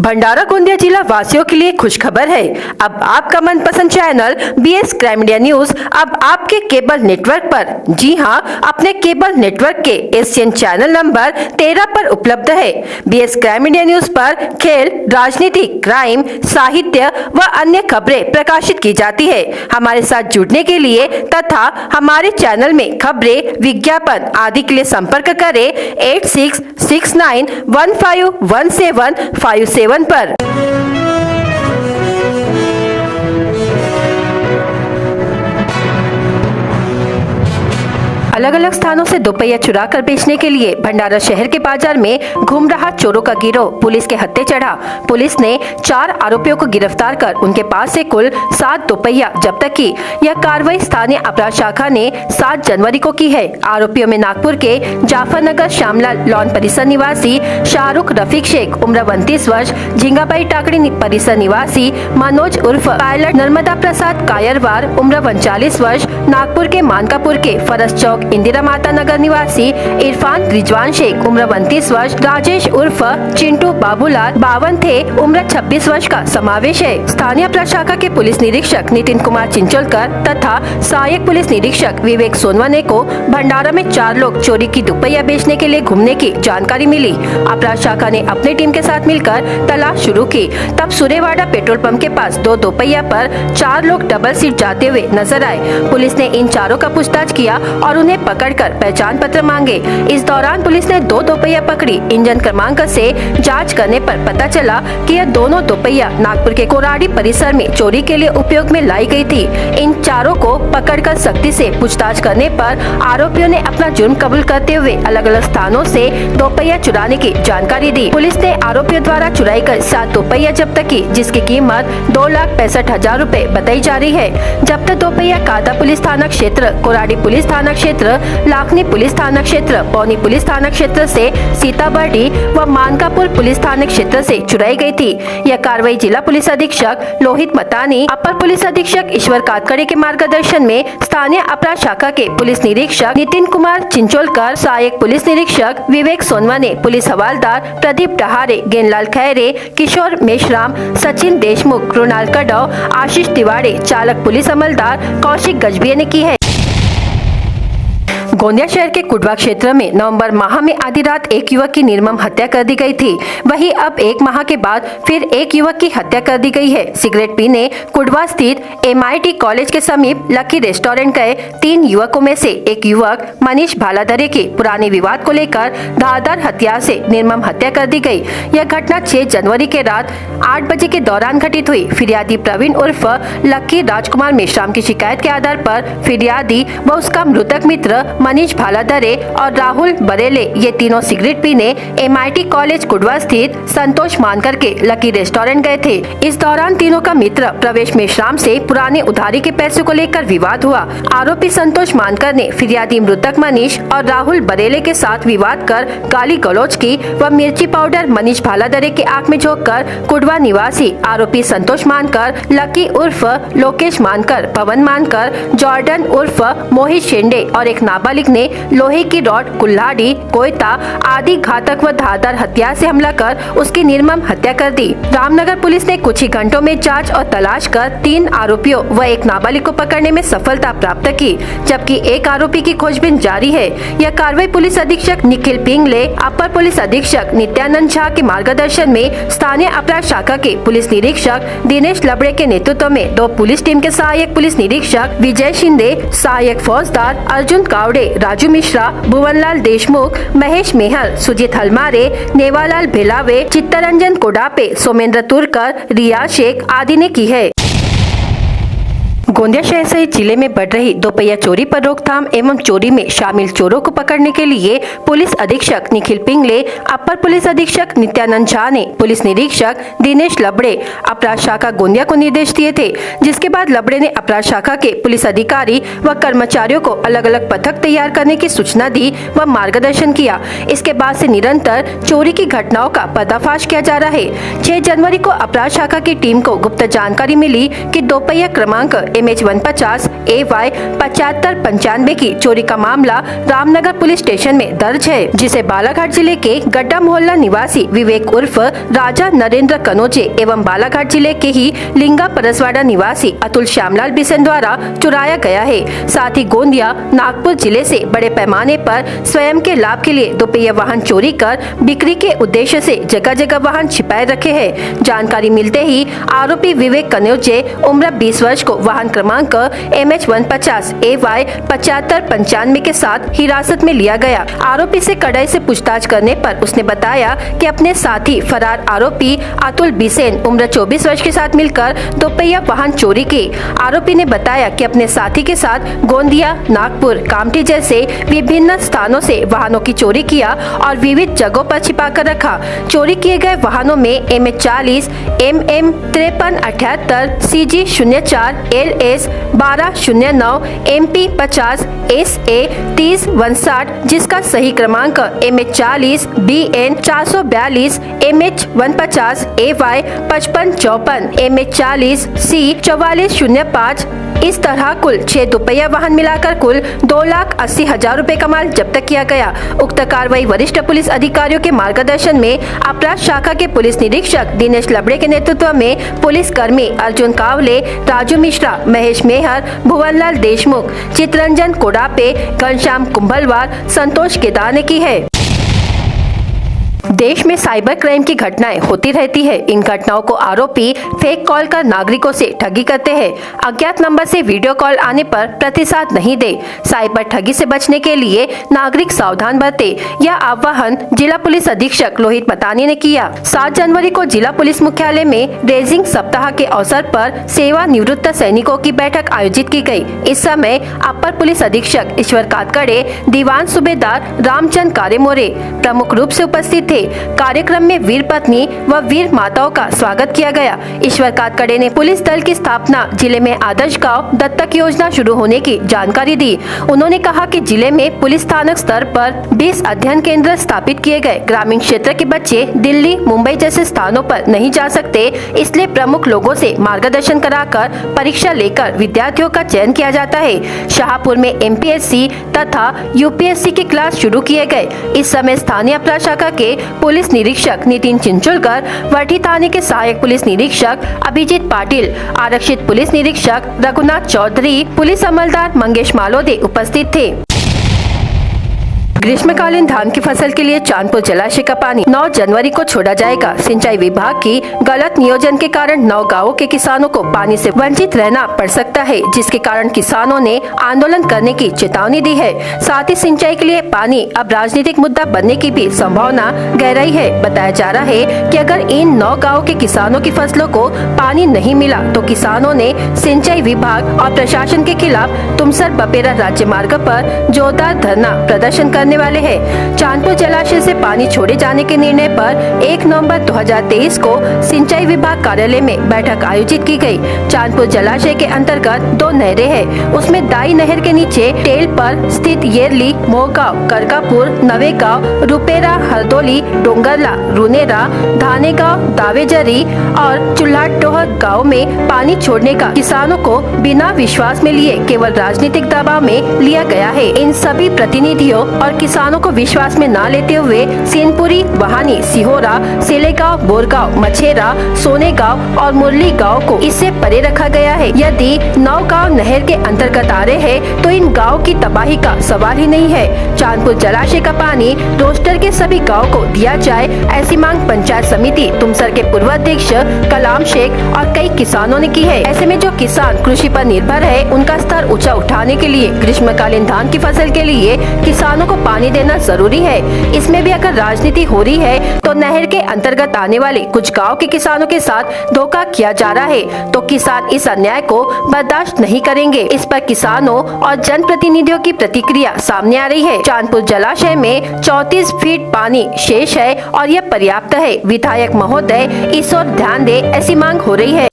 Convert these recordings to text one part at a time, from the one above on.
भंडारा गोंदिया जिला वासियों के लिए खुशखबर है। अब आपका मनपसंद channel BS crime India news अब आपके केबल नेटवर्क पर, जी हां, अपने केबल नेटवर्क के एशियन चैनल नंबर 13 पर उपलब्ध है। BS क्राइम इंडिया न्यूज पर खेल, राजनीति, क्राइम, साहित्य व अन्य खबरें प्रकाशित की जाती है। हमारे साथ जुड़ने के लिए तथा हमारे चैनल में खबरें, विज्ञापन आदि के लिए संपर्क करें 8669151757 पर। अलग अलग स्थानों से दोपहिया चुरा कर बेचने के लिए भंडारा शहर के बाजार में घूम रहा चोरों का गिरोह पुलिस के हत्थे चढ़ा। पुलिस ने 4 आरोपियों को गिरफ्तार कर उनके पास से कुल 7 दोपहिया जब्त की। यह कार्रवाई स्थानीय अपराध शाखा ने 7 जनवरी को की है। आरोपियों में नागपुर के जाफरनगर श्यामलाल लॉन परिसर निवासी शाहरुख रफीक शेख उम्र 29 वर्ष, झिंगाबाई टाकड़ी परिसर निवासी मनोज उर्फ पायलट, नर्मदा प्रसाद कायरवार उम्र 39 वर्ष, नागपुर के मानकापुर के फरस चौक इंदिरा माता नगर निवासी इरफान रिजवान शेख उम्र 29 वर्ष, राजेश उर्फ चिंटू बाबूलाल 52 थे उम्र 26 वर्ष का समावेश है। स्थानीय अपराध शाखा के पुलिस निरीक्षक नितिन कुमार चिंचोलकर तथा सहायक पुलिस निरीक्षक विवेक सोनवने को भंडारा में 4 लोग चोरी की दोपहिया बेचने के लिए घूमने की जानकारी मिली। अपराध शाखा ने अपनी टीम के साथ मिलकर तलाश शुरू की। तब सुरेवाड़ा पेट्रोल पंप के पास 2 दोपहिया पर 4 लोग डबल सीट जाते हुए नजर आए। पुलिस ने इन चारों का पूछताछ किया और उन्हें पकड़कर पहचान पत्र मांगे। इस दौरान पुलिस ने 2 दोपहिया पकड़ी। इंजन क्रमांक से जांच करने पर पता चला कि यह दोनों दोपहिया नागपुर के कोराड़ी परिसर में चोरी के लिए उपयोग में लाई गई थी। इन चारों को पकड़कर सख्ती से पूछताछ करने पर आरोपियों ने अपना जुर्म कबूल करते हुए अलग अलग स्थानों से दोपहिया चुराने की जानकारी दी। पुलिस ने आरोपियों द्वारा चुराई गई 7 दोपहिया जब्त की, जिसकी कीमत 2,65,000 रूपए बताई जा रही है। जब्त दोपहिया कादा पुलिस थाना क्षेत्र, कोराड़ी पुलिस थाना क्षेत्र, लाखनी पुलिस थाना क्षेत्र, पौनी पुलिस थाना क्षेत्र से सीताबर्डी व मानकापुर पुलिस थाना क्षेत्र से चुराई गई थी। यह कार्रवाई जिला पुलिस अधीक्षक लोहित मतानी, अपर पुलिस अधीक्षक ईश्वर कातकड़े के मार्गदर्शन में स्थानीय अपराध शाखा के पुलिस निरीक्षक नितिन कुमार चिंचोलकर, सहायक पुलिस निरीक्षक विवेक सोनवने, पुलिस हवालदार प्रदीप डहारे, गेनलाल खैरे, किशोर मेश्राम, सचिन देशमुख, कृणाल कड़व, आशीष तिवाड़ी, चालक पुलिस अमलदार कौशिक गजबिये ने की है। गोंदिया शहर के कुडवा क्षेत्र में नवंबर माह में आधी रात एक युवक की निर्मम हत्या कर दी गई थी। वहीं अब 1 माह के बाद फिर एक युवक की हत्या कर दी गई है। सिगरेट पीने कुडवा स्थित MIT कॉलेज के समीप लकी रेस्टोरेंट गए 3 युवकों में से एक युवक मनीष भालाधरे के पुराने विवाद को लेकर धारदार हथियार से निर्मम हत्या कर दी गई। यह घटना 6 जनवरी के रात 8 बजे के दौरान घटित हुई। फिरियादी प्रवीण उर्फ लक्की राजकुमार मेश्राम की शिकायत के आधार पर फिरियादी व उसका मृतक मित्र मनीष भालाधरे और राहुल बरेले ये तीनों सिगरेट पीने MIT कॉलेज कुडवा स्थित संतोष मानकर के लकी रेस्टोरेंट गए थे। इस दौरान तीनों का मित्र प्रवेश मेश्राम से पुराने उधारी के पैसों को लेकर विवाद हुआ। आरोपी संतोष मानकर ने फिरियादी मृतक मनीष और राहुल बरेले के साथ विवाद कर गाली गलौज की व मिर्ची पाउडर मनीष भालाधरे के आंख में झोंक कर कुडवा निवासी आरोपी संतोष मानकर, लकी उर्फ लोकेश मानकर, पवन मानकर, जॉर्डन उर्फ मोहित शेंडे और एक नाबालिग ने लोहे की रॉड, कुल्हाड़ी, कोयता आदि घातक व धारदार हथियार से हमला कर उसकी निर्मम हत्या कर दी। रामनगर पुलिस ने कुछ ही घंटों में जांच और तलाश कर 3 आरोपियों व एक नाबालिग को पकड़ने में सफलता प्राप्त की, जबकि एक आरोपी की खोजबीन जारी है। यह कार्रवाई पुलिस अधीक्षक निखिल पिंगले, अपर पुलिस अधीक्षक नित्यानंद झा के मार्गदर्शन में स्थानीय अपराध शाखा के पुलिस निरीक्षक दिनेश लबड़े के नेतृत्व में 2 पुलिस टीम के सहायक पुलिस निरीक्षक विजय शिंदे, सहायक फौजदार अर्जुन कावड़े, राजू मिश्रा, भुवनलाल देशमुख, महेश मेहर, सुजीत हलमारे, नेवालाल भिलावे, चित्तरंजन कोडापे, सोमेंद्र तुरकर, रिया शेख आदि ने की है। गोंदिया शहर सहित जिले में बढ़ रही दोपहिया चोरी पर रोकथाम एवं चोरी में शामिल चोरों को पकड़ने के लिए पुलिस अधीक्षक निखिल पिंगले, अपर पुलिस अधीक्षक नित्यानंद झा ने पुलिस निरीक्षक दिनेश लबड़े, अपराध शाखा गोंदिया को निर्देश दिए थे। जिसके बाद लबड़े ने अपराध शाखा के पुलिस अधिकारी व कर्मचारियों को अलग अलग पथक तैयार करने की सूचना दी व मार्गदर्शन किया। इसके बाद से निरंतर चोरी की घटनाओं का पर्दाफाश किया जा रहा है। 6 जनवरी को अपराध शाखा की टीम को गुप्त जानकारी मिली कि दोपहिया क्रमांक MH150 AY 7595 की चोरी का मामला रामनगर पुलिस स्टेशन में दर्ज है, जिसे बालाघाट जिले के गड्ढा मोहल्ला निवासी विवेक उर्फ राजा नरेंद्र कनोजे एवं बालाघाट जिले के ही लिंगा परसवाड़ा निवासी अतुल श्यामलाल बिसेन द्वारा चुराया गया है। साथ ही गोंदिया नागपुर जिले से बड़े पैमाने पर स्वयं के लाभ के लिए दोपहिया वाहन चोरी कर बिक्री के उद्देश्य से जगह जगह वाहन छिपाए रखे हैं। जानकारी मिलते ही आरोपी विवेक कनोजे उम्र 20 वर्ष को वाहन क्रमांक MH150 AY 7595 के साथ हिरासत में लिया गया। आरोपी से कड़ाई से पूछताछ करने पर उसने बताया कि अपने साथी फरार आरोपी अतुल बिसेन उम्र 24 वर्ष के साथ मिलकर दोपहिया वाहन चोरी की। आरोपी ने बताया कि अपने साथी के साथ गोंदिया, नागपुर, कामठी जैसे विभिन्न स्थानों से वाहनों की चोरी किया और विविध जगहों पर छिपा कर रखा। चोरी किए गए वाहनों में MH40, MM 5378, CG 04, LS 1209, MP 50, SA 3059 जिसका सही क्रमांक MH40, BN 442, MH150 AY 5554, MH40, C 4405। इस तरह कुल 6 दोपहिया वाहन मिलाकर कुल 2,80,000 रुपए का माल जब्त किया गया। उक्त कार्रवाई वरिष्ठ पुलिस अधिकारियों के मार्गदर्शन में अपराध शाखा के पुलिस निरीक्षक दिनेश लबड़े के नेतृत्व में पुलिस कर्मी अर्जुन कावले, राजू मिश्रा, महेश मेहर, भुवनलाल देशमुख, चितरंजन कोडापे, घनश्याम कुंभलवार, संतोष केदार ने की है। देश में साइबर क्राइम की घटनाएं होती रहती है। इन घटनाओं को आरोपी फेक कॉल कर नागरिकों से ठगी करते हैं। अज्ञात नंबर से वीडियो कॉल आने पर प्रतिसाद नहीं दे। साइबर ठगी से बचने के लिए नागरिक सावधान बरते, यह आह्वान जिला पुलिस अधीक्षक लोहित मतानी ने किया। 7 जनवरी को जिला पुलिस मुख्यालय में रेजिंग सप्ताह के अवसर पर सेवानिवृत्त सैनिकों की बैठक आयोजित की गई। इस समय अपर पुलिस अधीक्षक ईश्वर कातकड़े, दीवान सूबेदार रामचंद कारेमोरे प्रमुख रूप से उपस्थित थे। कार्यक्रम में वीर पत्नी व वीर माताओं का स्वागत किया गया। ईश्वर कातकड़े ने पुलिस दल की स्थापना, जिले में आदर्श गांव दत्तक योजना शुरू होने की जानकारी दी। उन्होंने कहा कि जिले में पुलिस थाना स्तर पर 20 अध्ययन केंद्र स्थापित किए गए। ग्रामीण क्षेत्र के बच्चे दिल्ली, मुंबई जैसे स्थानों पर नहीं जा सकते, इसलिए प्रमुख लोगों से मार्गदर्शन कराकर परीक्षा लेकर विद्यार्थियों का चयन किया जाता है। शाहपुर में MPSC तथा UPSC की क्लास शुरू किए गए। इस समय स्थानीय अपराध शाखा के पुलिस निरीक्षक नितिन चिंचुलकर, वटी थाने के सहायक पुलिस निरीक्षक अभिजीत पाटिल, आरक्षित पुलिस निरीक्षक रघुनाथ चौधरी, पुलिस अमलदार मंगेश मालोदे उपस्थित थे। ग्रीष्मकालीन धान की फसल के लिए चांदपुर जलाशय का पानी 9 जनवरी को छोड़ा जाएगा। सिंचाई विभाग की गलत नियोजन के कारण 9 गांवों के किसानों को पानी से वंचित रहना पड़ सकता है, जिसके कारण किसानों ने आंदोलन करने की चेतावनी दी है। साथ ही सिंचाई के लिए पानी अब राजनीतिक मुद्दा बनने की भी संभावना गहराई है। बताया जा रहा है कि अगर इन 9 गाँव के किसानों की फसलों को पानी नहीं मिला तो किसानों ने सिंचाई विभाग और प्रशासन के खिलाफ तुमसर बपेरा राज्य मार्ग पर जोरदार धरना प्रदर्शन करने वाले हैं। चांदपुर जलाशय से पानी छोड़े जाने के निर्णय पर 1 नवंबर 2023 को सिंचाई विभाग कार्यालय में बैठक आयोजित की गई। चांदपुर जलाशय के अंतर्गत 2 नहरें हैं। उसमें दाई नहर के नीचे टेल पर स्थित येरली, मोहगांव, करकापुर, नवेगांव, रुपेरा, हरदोली, डोंगरला, रुनेरा, धानेगांव, दावेजरी और चुल्हाटोहर गाँव में पानी छोड़ने का किसानों को बिना विश्वास में लिए केवल राजनीतिक दबाव में लिया गया है। इन सभी प्रतिनिधियों और किसानों को विश्वास में न लेते हुए सीनपुरी, वहानी, सिहोरा, सेलेगांव, बोरगांव, मछेरा, सोनेगांव और मुरली गांव को इससे परे रखा गया है। यदि 9 गांव नहर के अंतर्गत आ रहे हैं तो इन गांव की तबाही का सवाल ही नहीं है। चांदपुर जलाशय का पानी रोस्टर के सभी गाँव को दिया जाए, ऐसी मांग पंचायत समिति तुमसर के पूर्व अध्यक्ष कलाम शेख और कई किसानों ने की है। ऐसे में जो किसान कृषि पर निर्भर है, उनका स्तर ऊंचा उठाने के लिए ग्रीष्मकालीन धान की फसल के लिए किसानों को पानी देना जरूरी है। इसमें भी अगर राजनीति हो रही है तो नहर के अंतर्गत आने वाले कुछ गांव के किसानों के साथ धोखा किया जा रहा है, तो किसान इस अन्याय को बर्दाश्त नहीं करेंगे। इस पर किसानों और जनप्रतिनिधियों की प्रतिक्रिया सामने आ रही है। चांदपुर जलाशय में 34 फीट पानी शेष है और यह पर्याप्त है। विधायक महोदय इस ओर ध्यान दे, ऐसी मांग हो रही है।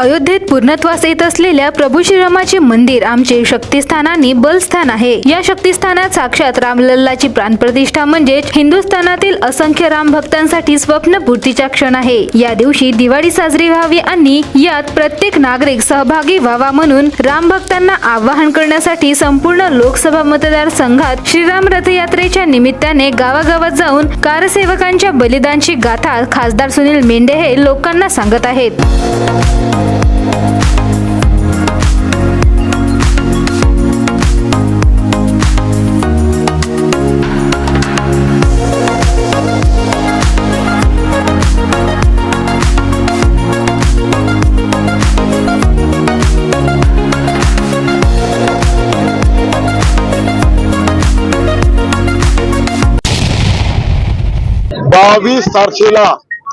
अयोध्येत पूर्णत्वास येत असलेल्या प्रभू श्रीरामाचे मंदिर आमचे शक्तिस्थानांनी बलस्थान आहे। या शक्तिस्थानात साक्षात रामलल्लाची प्राणप्रतिष्ठा म्हणजे हिंदुस्थानातील असंख्य राम भक्तांसाठी स्वप्नपूर्तीचा क्षण आहे। या दिवशी दिवाळी साजरी व्हावी आणि यात प्रत्येक नागरिक सहभागी व्हावा म्हणून राम भक्तांना आवाहन करण्यासाठी संपूर्ण लोकसभा मतदारसंघात श्रीराम रथयात्रेच्या निमित्ताने गावागावात जाऊन कारसेवकांच्या बलिदानची गाथा खासदार सुनील मेंढे हे लोकांना सांगत आहेत।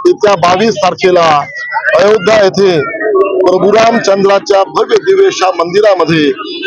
येत्या 22 तारखेला अयोध्या येथे प्रभू रामचंद्राच्या भव्य दिव्यशा मंदिरामध्ये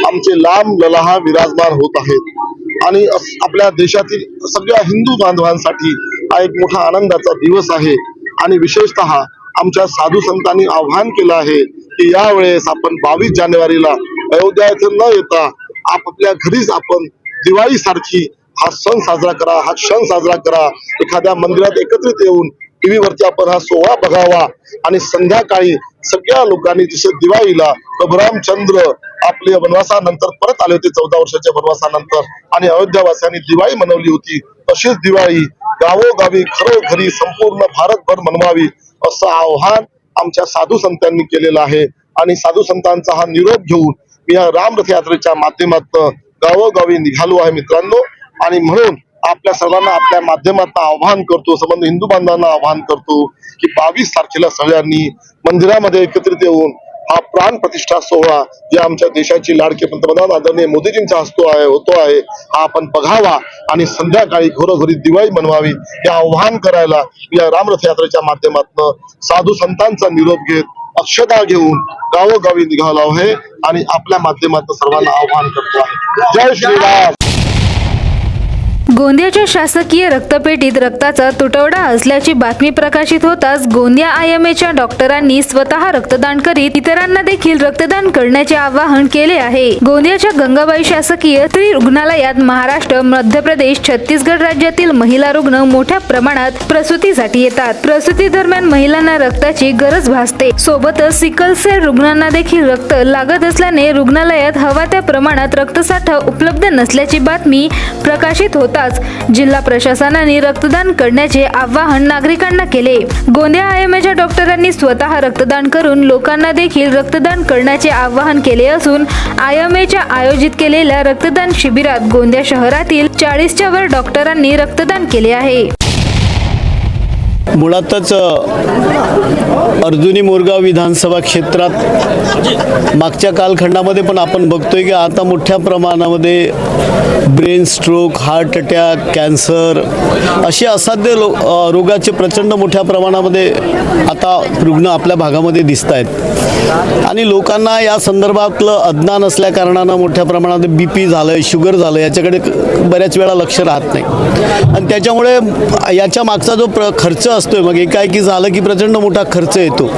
आमचे लांब ललाहा विराजमान होत आहेत आणि आपल्या देशातील सगळ्या हिंदू बांधवांसाठी हा एक मोठा आनंदाचा दिवस आहे। आणि विशेषतः आमच्या साधू संतांनी आवाहन केलं आहे की यावेळेस आपण 22 जानेवारीला अयोध्या येथे न येता आपापल्या घरीच आपण दिवाळी सारखी हा सण साजरा करा, हा क्षण साजरा करा। एखाद्या मंदिरात एकत्रित येऊन टीव्ही वरती आपण हा सोहळा बघावा आणि संध्याकाळी सगळ्या लोकांनी जसे दिवाळीला प्रभू रामचंद्र आपल्या वनवासानंतर परत आले होते 14 वर्षाच्या वनवासानंतर आणि अयोध्यावासियांनी दिवाळी मनवली होती, तशीच दिवाळी गावोगावी घरोघरी संपूर्ण भारतभर मनवावी असं आव्हान आमच्या साधू संतांनी केलेलं आहे। आणि साधू संतांचा हा निरोप घेऊन मी या राम रथयात्रेच्या माध्यमातून गावोगावी निघालो आहे मित्रांनो। आणि म्हणून आपल्या सर्वांना आपल्या माध्यमातून आवाहन करतो, संबंध हिंदू बांधवांना आवाहन करतो की 22 तारखेला सगळ्यांनी मंदिरामध्ये एकत्रित येऊन हा प्राण प्रतिष्ठा सोहळा जे आमच्या देशाची लाडके पंतप्रधान आदरणीय मोदीजींचा होतो आहे हा आपण बघावा आणि संध्याकाळी घरोघरी दिवाळी मनवावी हे आवाहन करायला या राम रथयात्रेच्या माध्यमातून साधू संतांचा निरोप घेत अक्षता घेऊन गावोगावी निघालो आहे आणि आपल्या माध्यमातून सर्वांना आवाहन करतो आहे। जय श्रीराम। गोंदियाच्या शासकीय रक्तपेढीत रक्ताचा तुटवडा असल्याची बातमी प्रकाशित होताच गोंदिया आयएमएच्या डॉक्टरांनी स्वतः रक्तदान करीत इतरांना देखील रक्तदान करण्याचे आवाहन केले आहे। गोंदियाच्या गंगाबाई शासकीय स्त्री रुग्णालयात महाराष्ट्र, मध्य प्रदेश, छत्तीसगड राज्यातील महिला रुग्ण मोठ्या प्रमाणात प्रसूतीसाठी येतात। प्रसूती दरम्यान महिलांना रक्ताची गरज भासते, सोबतच सिकल सेल रुग्णांना देखील रक्त लागत असल्याने रुग्णालयात हवा त्या प्रमाणात रक्तसाठा उपलब्ध नसल्याची बातमी प्रकाशित होता। जिल्हा प्रशासनाने रक्तदान करण्याचे आवाहन नागरिकांना केले। गोंदिया आयएमएच्या डॉक्टरांनी स्वतः रक्तदान करून लोकांना देखील रक्तदान करण्याचे आवाहन केले असून आयएमएच्या आयोजित केलेल्या रक्तदान शिबिरात गोंदिया शहरातील 40च्या वर डॉक्टरांनी रक्तदान केले आहे। मुळातच अर्जुनी मोरगाव विधानसभा क्षेत्रात मागच्या कालखंडामध्ये पण आपण बघतोय की आता मोठ्या प्रमाणामध्ये brain stroke, heart attack, cancer असे असाध्य रोगाचे प्रचंड मोठ्या प्रमाणामध्ये आता रुग्ण आपल्या भागामध्ये दिसत आहेत आणि लोकांना या संदर्भातलं अज्ञान असल्या कारणानं मोठ्या प्रमाणात BP झालं, शुगर झालं याच्याकडे बऱ्याच वेळा लक्ष राहत नाही आणि त्याच्यामुळे याच्या मागचा जो खर्च असतोय मग एकाएकी झालं की प्रचंड मोठा खर्च येतो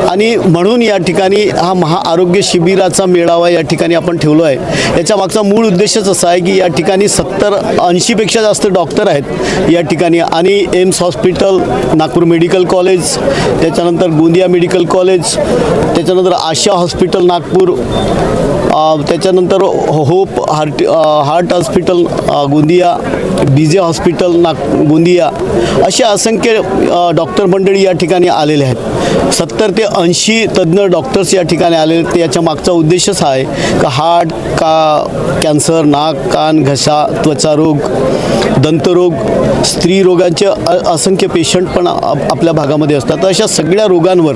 आणि म्हणून या ठिकाणी हा महाआरोग्य शिबिराचा मेळावा या ठिकाणी आपण ठेवलो आहे। याच्या मागचा मूळ उद्देशच असा आहे की या ठिकाणी 70-80 पेक्षा जास्त डॉक्टर आहेत या ठिकाणी आणि AIIMS hospital, Nagpur medical college, त्याच्यानंतर गोंदिया मेडिकल कॉलेज, त्याच्यानंतर आशा हॉस्पिटल नागपूर, त्याच्यानंतर hope heart hospital Gondia, BJ hospital Gondia अशा असंख्य डॉक्टर मंडळी या ठिकाणी आलेले आहेत। 70 ते 80 तज्ज्ञ डॉक्टर्स या ठिकाणी आलेले आहेत। याच्या मागचा उद्देशच हा आहे का हार्ट, कॅन्सर, नाक, कान, घसा, त्वचारोग, दंतरोग, स्त्री रोगांचे असंख्य पेशंट पण आपल्या भागामध्ये असतात। अशा सगळ्या रोगांवर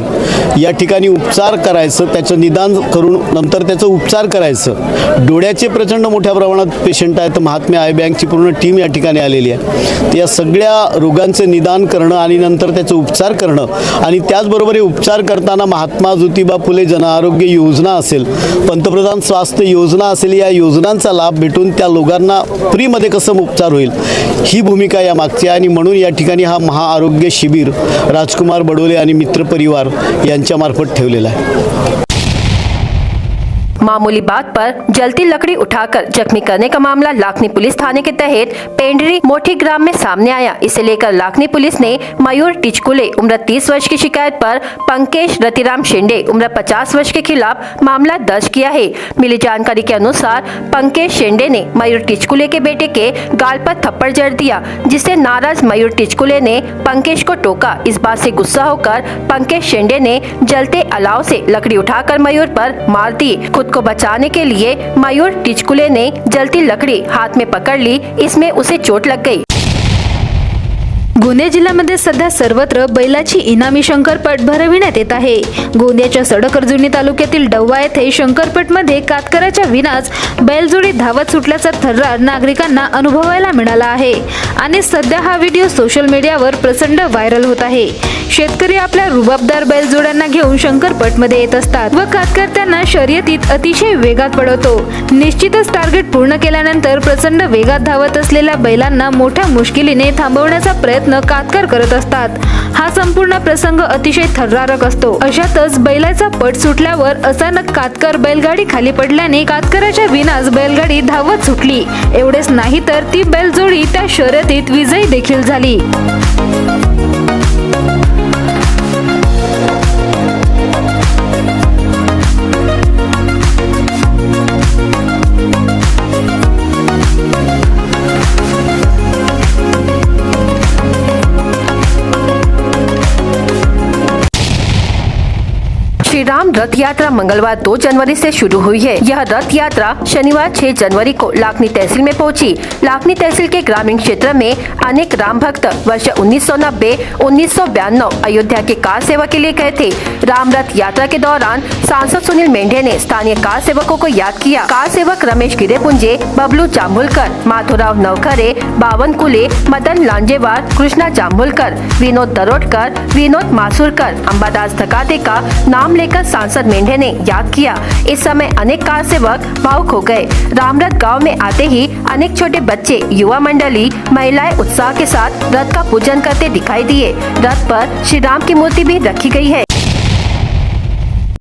या ठिकाणी उपचार करायचं, त्याचं निदान करून नंतर त्याचं उपचार करायचं। डोळ्याचे प्रचंड मोठ्या प्रमाणात पेशंट आहेत, महात्मा आय बँकची पूर्ण टीम या ठिकाणी आलेली आहे। या सगळ्या रोगांचे निदान करणं आणि नंतर त्याचे उपचार करणं आणि त्याचबरोबर हे उपचार करताना महात्मा ज्योतिबा फुले जनआरोग्य योजना असेल, पंतप्रधान स्वास्थ्य योजना असेल, या योजनांचा लाभ भेटून त्या लोकांना फ्रीमध्ये कसं उपचार होईल ही भूमिका या मागची आहे. आणि म्हणून या ठिकाणी हा महाआरोग्य शिबिर राजकुमार बडोले आणि मित्र परिवार यांच्यामार्फत ठेवलेला आहे. मामूली बात पर जलती लकड़ी उठाकर जख्मी करने का मामला लाखनी पुलिस थाने के तहत पेंडरी मोठी ग्राम में सामने आया. इसे लेकर लाखनी पुलिस ने मयूर टिचकुले उम्र 30 वर्ष की शिकायत पर पंकज रतिराम शेंडे उम्र 50 वर्ष के खिलाफ मामला दर्ज किया है. मिली जानकारी के अनुसार पंकज शेंडे ने मयूर टिचकुले के बेटे के गाल पर थप्पड़ जड़ दिया, जिससे नाराज मयूर टिचकुले ने पंकज को टोका. इस बात से गुस्सा होकर पंकज शेंडे ने जलते अलाव से लकड़ी उठाकर मयूर पर मार दी. खुद को बचाने के लिए मयूर टिचकुले ने जलती लकड़ी हाथ में पकड़ ली. इसमें उसे चोट लग गई. गोंदिया जिल्ह्यामध्ये सध्या सर्वत्र बैलाची इनामी शंकरपट भरविण्यात येत आहे. गोंदियाच्या सडक-अर्जुनी तालुक्यातील डव्वा येथे शंकरपटमध्ये कातकऱ्याच्या विनाच बैलजोडी धावत सुटल्याचा थर्रार नागरिकांना अनुभवायला मिळाला आहे आणि सध्या हा व्हिडिओ सोशल मीडियावर प्रचंड व्हायरल होत आहे. शेतकरी आपल्या रुबाबदार बैलजोड्यांना घेऊन शंकरपटमध्ये येत असतात व कातकर त्यांना शर्यतीत अतिशय वेगात पळवतो. निश्चितच टार्गेट पूर्ण केल्यानंतर प्रचंड वेगात धावत असलेल्या बैलांना मोठ्या मुश्किलीने थांबवण्याचा प्रयत्न कातकर करत असतात. हा संपूर्ण प्रसंग अतिशय थर्रारक असतो. अशातच बैलाचा पट सुटल्यावर अचानक कातकर बैलगाडी खाली पडल्याने कातकराच्या विनाच बैलगाडी धावत सुटली. एवढेच नाही तर ती बैलजोडी त्या शर्यतीत विजयी देखील झाली. श्री राम रथ यात्रा मंगलवार 2 जनवरी से शुरू हुई है. यह रथ यात्रा शनिवार 6 जनवरी को लाखनी तहसील में पहुंची. लाखनी तहसील के ग्रामीण क्षेत्र में अनेक राम भक्त वर्ष 1990-1992 अयोध्या के कार सेवा के लिए गए थे. राम रथ यात्रा के दौरान सांसद सुनील मेंढे ने स्थानीय कार सेवकों को याद किया. कार सेवक रमेश गिरेपुंजे, बबलू जांभुलकर, माधुराव नवखरे, बावन कुले, मदन लांजेवार, कृष्णा जांभुलकर, विनोद दरोडकर, विनोद मासूरकर, अंबादास धकाते का नाम लेकर सांसद मेंढे ने याद किया. इस समय अनेक कार सेवक भावुक हो गए. रामरथ गांव में आते ही अनेक छोटे बच्चे, युवा मंडली, महिलाएं उत्साह के साथ रथ का पूजन करते दिखाई दिए. रथ पर श्री राम की मूर्ति भी रखी गई है.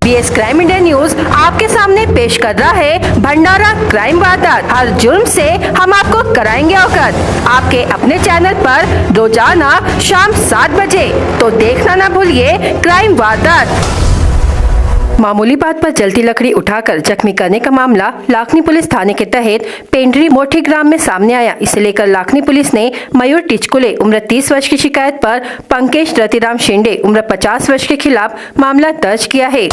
BS क्राइम इंडिया न्यूज आपके सामने पेश कर रहा है भंडारा क्राइम वारदात. हर जुर्म से हम आपको कराएंगे अवगत. आपके अपने चैनल पर रोजाना शाम 7 बजे. तो देखना ना भूलिए क्राइम वारदात. मामूली बात पर जलती लकड़ी उठाकर जख्मी करने का मामला लाखनी पुलिस थाने के तहत पेंडरी मोठी ग्राम में सामने आया. इसे लेकर लाखनी पुलिस ने मयूर टिचकुले उम्र 30 वर्ष की शिकायत पर पंकज रतिराम शेंडे उम्र 50 वर्ष के खिलाफ मामला दर्ज किया है.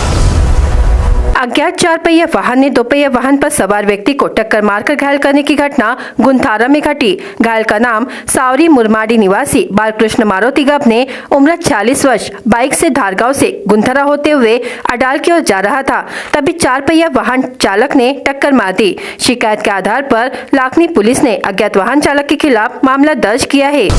अज्ञात 4 पहिया वाहन ने 2 पहिया वाहन पर सवार व्यक्ति को टक्कर मारकर घायल करने की घटना गुंथारा में घटी. घायल का नाम सावरी मुरमाडी निवासी बालकृष्ण मारुति गबने उम्र 46 वर्ष बाइक से धारगांव से गुंथारा होते हुए अडाल की ओर जा रहा था. तभी 4 पहिया वाहन चालक ने टक्कर मार दी. शिकायत के आधार पर लाखनी पुलिस ने अज्ञात वाहन चालक के खिलाफ मामला दर्ज किया है.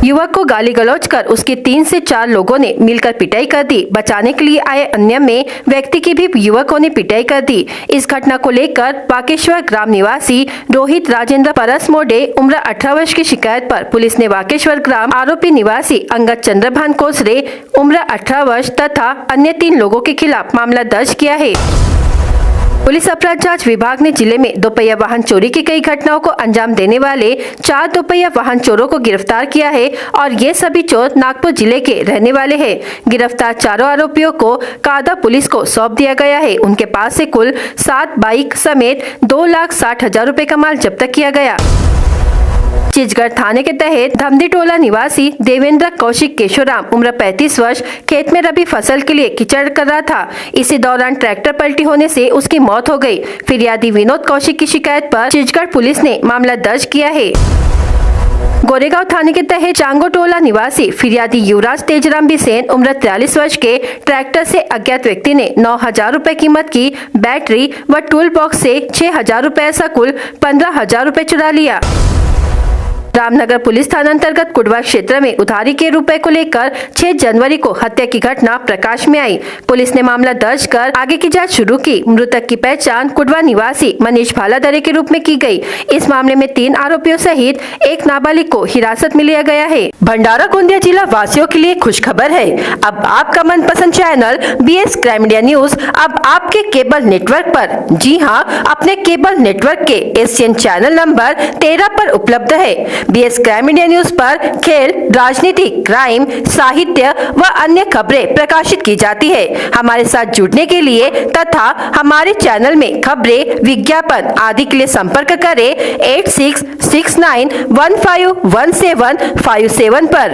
युवक को गाली गलौज कर उसके 3 से 4 लोगों ने मिलकर पिटाई कर दी. बचाने के लिए आए अन्य में व्यक्ति की भी युवकों ने पिटाई कर दी. इस घटना को लेकर वाकेश्वर ग्राम निवासी रोहित राजेंद्र परस मोडे उम्र 18 वर्ष की शिकायत पर पुलिस ने वाकेश्वर ग्राम आरोपी निवासी अंगद चंद्रभान कोसरे उम्र 18 वर्ष तथा अन्य 3 लोगों के खिलाफ मामला दर्ज किया है. पुलिस अपराध जांच विभाग ने जिले में 2 पहिया वाहन चोरी की कई घटनाओं को अंजाम देने वाले 4 2 पहिया वाहन चोरों को गिरफ्तार किया है और ये सभी चोर नागपुर जिले के रहने वाले हैं. गिरफ्तार चारों आरोपियों को कादा पुलिस को सौंप दिया गया है. उनके पास से कुल 7 बाइक समेत 2,60,000 रुपए का माल जब्त किया गया. चिचगढ़ थाने के तहत धमदी टोला निवासी देवेंद्र कौशिक केशोराम उम्र 35 वर्ष खेत में रबी फसल के लिए कीचड़ कर रहा था. इसी दौरान ट्रैक्टर पलटी होने से उसकी मौत हो गई. फिरियादी विनोद कौशिक की शिकायत पर चिचगढ़ पुलिस ने मामला दर्ज किया है. गोरेगांव थाने के तहत चांगो टोला निवासी फिरियादी युवराज तेजराम बिसेन उम्र 43 वर्ष के ट्रैक्टर से अज्ञात व्यक्ति ने 9,000 रुपए कीमत की बैटरी व टूल बॉक्स से 6,000 रुपए ऐसा कुल 15,000 रुपए चुरा लिया. 9,000 रुपये कीमत की बैटरी व टूल बॉक्स से 6,000 रुपये चुरा लिया. 9,000 रुपये कीमत की बैटरी व टूल बॉक्स से 6,000 रुपये चुरा लिया. रामनगर पुलिस थाना अंतर्गत कुडवा क्षेत्र में उधारी के रुपए को लेकर 6 जनवरी को हत्या की घटना प्रकाश में आई। पुलिस ने मामला दर्ज कर आगे की जांच शुरू की। मृतक की पहचान कुडवा निवासी मनीष भालादरे के रूप में की गई। इस मामले में 3 आरोपियों सहित एक नाबालिग को हिरासत में लिया गया है। भंडारा गोंदिया जिला वासियों के लिए खुश खबर है। अब आपका मनपसंद channel BS crime India news अब आपके केबल नेटवर्क पर, जी हां, अपने केबल नेटवर्क के एशियन चैनल नंबर 13 पर उपलब्ध है। BS क्राइम इंडिया न्यूज पर खेल, राजनीति, क्राइम, साहित्य व अन्य खबरें प्रकाशित की जाती है। हमारे साथ जुड़ने के लिए तथा हमारे चैनल में खबरें, विज्ञापन आदि के लिए संपर्क करें 8669151757 पर।